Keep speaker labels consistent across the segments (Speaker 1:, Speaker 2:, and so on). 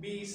Speaker 1: 20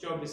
Speaker 1: 24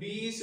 Speaker 1: 20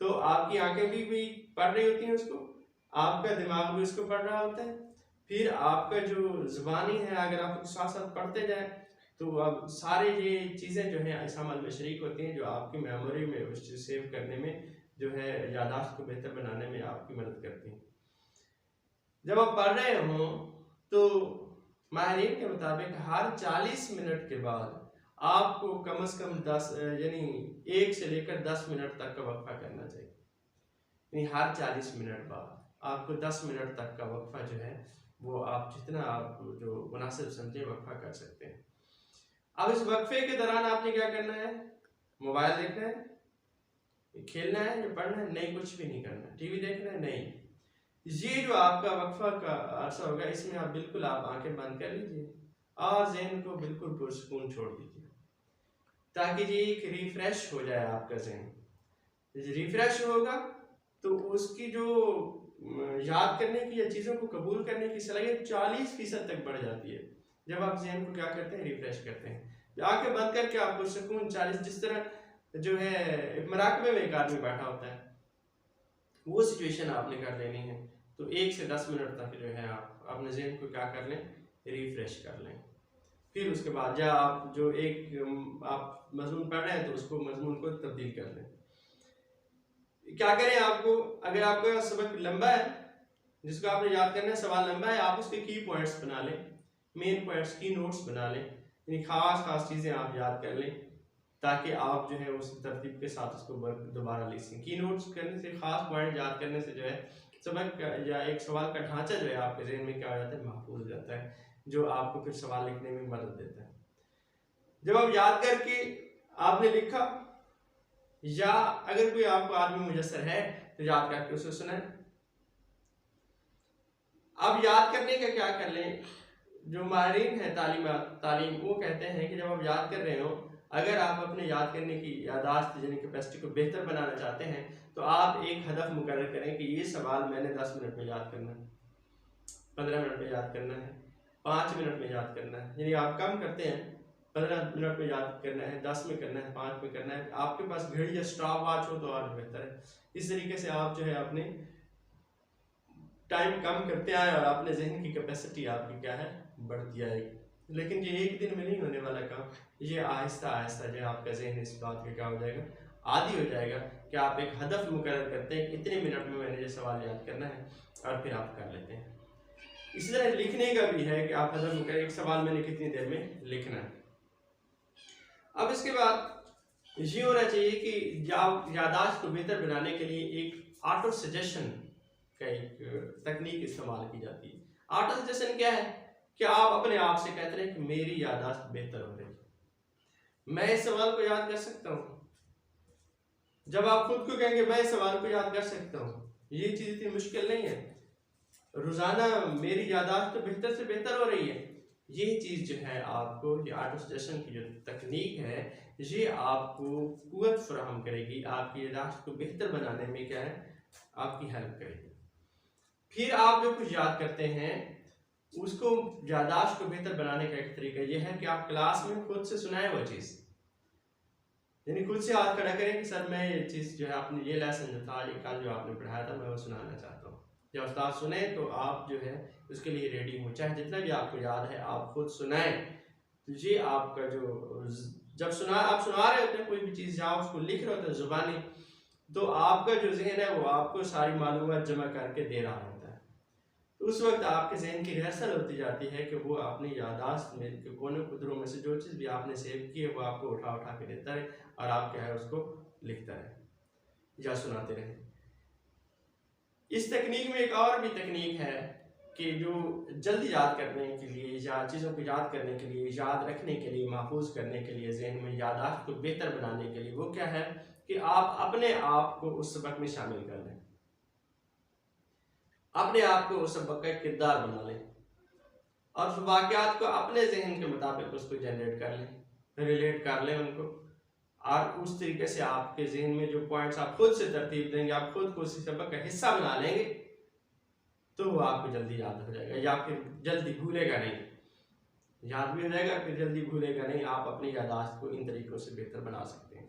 Speaker 1: तो आपकी आंखें भी पढ़ रही होती हैं उसको, आपका दिमाग भी उसको पढ़ रहा होता है, फिर आपका जो ज़ुबानी है अगर आप साथ साथ पढ़ते जाएं तो अब सारे ये चीज़ें जो हैं इस अमल में शरीक होती हैं जो आपकी मेमोरी में उस चीज़ सेव करने में जो है याददाश्त को बेहतर बनाने में आपकी मदद करती हैं। जब आप पढ़ रहे हों तो माहिरीन के मुताबिक हर 40 मिनट के बाद आपको कम से कम 10 यानी 1 से लेकर 10 मिनट तक का वक्फा करना चाहिए। यानी हर 40 मिनट बाद आपको 10 मिनट तक का वक्फा जो है वो आप जितना आप जो मुनासिब समझे वक्फा कर सकते हैं। अब इस वक्फे के दौरान आपने क्या करना है? मोबाइल देखना है, खेलना है या पढ़ना है? नहीं, कुछ भी नहीं करना। टीवी देखना है? नहीं। ये जो आपका वक्फा का अरसा होगा इसमें आप बिल्कुल आप आंखें बंद कर लीजिए और ज़हन को बिल्कुल पुरसुकून छोड़ दीजिए ताकि ये एक रिफ्रेश हो जाए आपका ज़हन। रिफ्रेश होगा तो उसकी जो याद करने की या चीज़ों को कबूल करने की सलाहियत 40% तक बढ़ जाती है जब आप ज़हन को क्या करते हैं? रिफ्रेश करते हैं। आंखें बंद करके आप पुरसुकून 40 जिस तरह जो है मराकबे में एक आदमी बैठा होता है वो सिचुएशन आपने कर लेनी है। तो 1 से 10 मिनट तक जो है आप अपने ज़हन को क्या कर लें? रिफ्रेश कर लें। फिर उसके बाद या आप जो एक आप मज़मून पढ़ रहे हैं तो उसको मज़मून को तब्दील कर लें। क्या करें? आपको अगर आपका सबक लंबा है जिसको आपने याद करना है, सवाल लंबा है, आप उसके की पॉइंट्स बना लें, मेन पॉइंट्स की नोट्स बना लें, यानी खास चीज़ें आप याद कर लें ताकि आप जो है उस तरतीब के साथ उसको दोबारा लिख सकें। की नोट्स करने से, खास पॉइंट याद करने से जो है सबक या एक सवाल का ढांचा जो है आपके ज़हन में क्या हो जाता है? महफूज हो जाता है, जो आपको फिर सवाल लिखने में मदद देता है। जब आप याद करके आपने लिखा या अगर कोई आपको आदमी मुयस्सर है तो याद करके उसे सुनाएं। अब याद करने का क्या कर लें? जो माहिरीन है तालीम वो कहते हैं कि जब आप याद कर रहे हो, अगर आप अपने याद करने की याददाश्त यानी कैपेसिटी को बेहतर बनाना चाहते हैं तो आप एक हदफ मुकर्रर करें कि ये सवाल मैंने 10 मिनट में याद करना है, 15 मिनट में याद करना है, 5 मिनट में याद करना है। यानी आप कम करते हैं, 15 मिनट में याद करना है, 10 में करना है, 5 में करना है। आपके पास घड़ी या स्टॉप वॉच हो तो और बेहतर है। इस तरीके से आप जो है अपने टाइम कम करते आए और अपने जहन की कैपेसिटी आपकी क्या है? बढ़ती आएगी। लेकिन ये एक दिन में नहीं होने वाला काम, ये आहिस्ता आहिस्ता जो आपका जहन इस बात का क्या हो जाएगा? आदी हो जाएगा कि आप एक हदफ मुकर्रर करते हैं इतने मिनट में मैंने ये सवाल याद करना है और फिर आप कर लेते हैं। इसी तरह लिखने का भी है कि आप हदफ मुकर्रर, एक सवाल मैंने कितनी देर में लिखना है। अब इसके बाद ये होना चाहिए कि याददाश्त को बेहतर बनाने के लिए एक ऑटो सजेशन का एक तकनीक इस्तेमाल की जाती है। ऑटो सजेशन क्या है? कि आप अपने आप से कहते हैं कि मेरी याददाश्त बेहतर हो रही है, मैं इस सवाल को याद कर सकता हूँ। जब आप खुद को कहेंगे मैं इस सवाल को याद कर सकता हूँ, ये चीज इतनी मुश्किल नहीं है, रोजाना मेरी याददाश्त तो बेहतर से बेहतर हो रही है, ये चीज जो है आपको, ये ऑटो सजेशन की जो तकनीक है ये आपको कुव्वत फराहम करेगी, आपकी याददाश्त को बेहतर बनाने में क्या है? आपकी हेल्प करेगी। फिर आप जो कुछ याद करते हैं उसको याददाश्त को बेहतर बनाने का एक तरीका यह है कि आप क्लास में खुद से सुनाएं वो चीज़, यानी खुद से हाथ खड़ा करें कि सर मैं ये चीज़ जो है आपने ये लेसन जो था, ये कल जो आपने पढ़ाया था, मैं वो सुनाना चाहता हूँ। जब उस्ताद सुने तो आप जो है उसके लिए रेडी हो, चाहे जितना भी आपको याद है आप खुद सुनाएं। तो ये आपका जो जब आप सुना रहे होते हैं कोई भी चीज़ या उसको लिख रहे होते हैं ज़ुबानी, तो आपका जो जहन है वो आपको सारी मालूमात जमा करके दे रहा होता है। तो उस वक्त आपके जहन की रिहर्सल होती जाती है कि वो अपनी याददाश्त में के कोने कुदरों में से जो चीज़ भी आपने सेव की है वो आपको उठा उठा के देता है और आप क्या है उसको लिखता रहे या सुनाते रहे। इस तकनीक में एक और भी तकनीक है कि जो जल्दी याद करने के लिए या चीज़ों को याद करने के लिए, याद रखने के लिए, महफूज करने के लिए, जहन में याददाश्त को बेहतर बनाने के लिए, वो क्या है कि आप अपने आप को उस सबक में शामिल कर लें, अपने आप को उस सबक का किरदार बना लें और वाक़यात को अपने जहन के मुताबिक उसको जनरेट कर लें, रिलेट कर लें उनको, और उस तरीके से आपके जहन में जो पॉइंट्स आप खुद से तरतीब देंगे, आप खुद को उस सबक का हिस्सा बना लेंगे तो वो आपको जल्दी याद हो जाएगा या फिर जल्दी भूलेगा नहीं, याद भी हो जाएगा फिर जल्दी भूलेगा नहीं। आप अपनी याददाश्त को इन तरीक़ों से बेहतर बना सकते हैं।